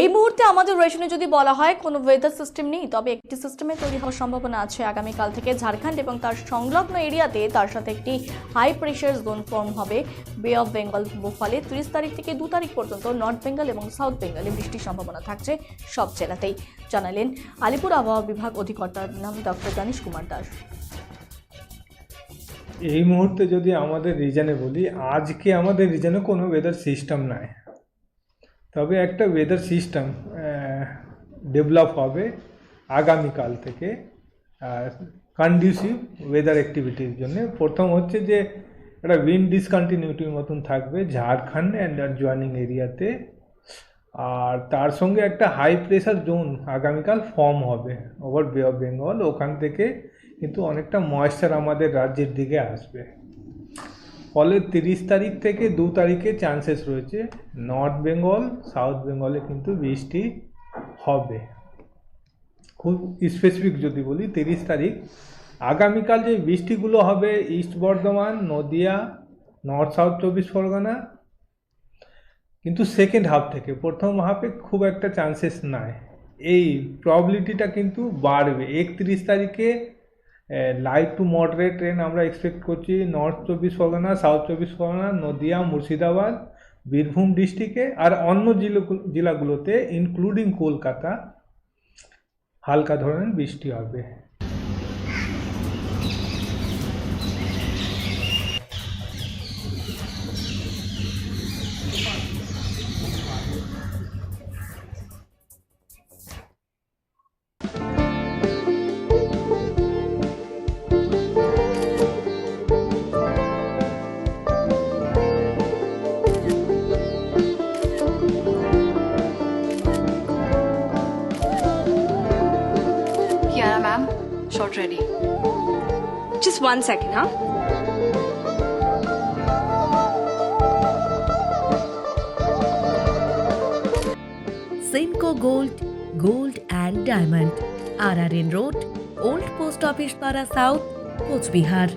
এই মুহূর্তে আমাদের রেশনে যদি বলা হয় কোনো ওয়েদার সিস্টেম নেই, তবে একটি সিস্টেমে তৈরি হওয়ার সম্ভাবনা আছে আগামীকাল থেকে ঝাড়খণ্ড এবং তার সংলগ্ন এরিয়াতে। তার সাথে একটি হাই প্রেশার জোন ফর্ম হবে বে অফ বেঙ্গল, ফলে 30 তারিখ থেকে 2 তারিখ পর্যন্ত নর্থ বেঙ্গল এবং সাউথ বেঙ্গলে বৃষ্টির সম্ভাবনা থাকছে সব জেলাতেই, জানালেন আলিপুর আবহাওয়া বিভাগ অধিকর্তার নাম ডক্টর দানিশ কুমার দাস। এই মুহূর্তে যদি আমাদের রিজনে বলি, আজকে আমাদের রিজনে কোনো ওয়েদার সিস্টেম নাই, তবে একটা ওয়েদার সিস্টেম ডেভেলপ হবে আগামীকাল থেকে কন্ডিউসিভ ওয়েদার অ্যাক্টিভিটির জন্য। প্রথম হচ্ছে যে একটা উইন্ড ডিসকন্টিনিউটির মতন থাকবে ঝাড়খণ্ড অ্যান্ড জয়েনিং এরিয়াতে, আর তার সঙ্গে একটা হাই প্রেশার জোন আগামীকাল ফর্ম হবে ওভার বে অফ বেঙ্গল। ওখান থেকে কিন্তু অনেকটা ময়েশ্চার আমাদের রাজ্যের দিকে আসবে, ফলে 30 তারিখ থেকে 2 তারিখে চান্সেস রয়েছে নর্থ বেঙ্গল সাউথ বেঙ্গলে কিন্তু বৃষ্টি হবে। খুব স্পেসিফিক যদি বলি, 30 তারিখ আগামীকাল যে বৃষ্টিগুলো হবে east Bardhaman, Nadia, north south 24 Pargana, কিন্তু সেকেন্ড হাফ থেকে প্রথম হাফে খুব একটা চান্সেস নাই। এই প্রবাবিলিটিটা কিন্তু বাড়বে। 31 তারিখে লাইট টু মডারেট রেন আমরা এক্সপেক্ট করছি নর্থ 24 পরগনা, সাউথ 24 পরগনা, নদিয়া, মুর্শিদাবাদ, বীরভূম ডিস্ট্রিক্টে, আর অন্য জেলাগুলোতে ইনক্লুডিং কলকাতা হালকা ধরনের বৃষ্টি হবে। Yeah, ma'am. Short ready. Just 1 second, huh? Simco Gold and Diamond, RRN Road, Old Post Office Para South, Coach Bihar.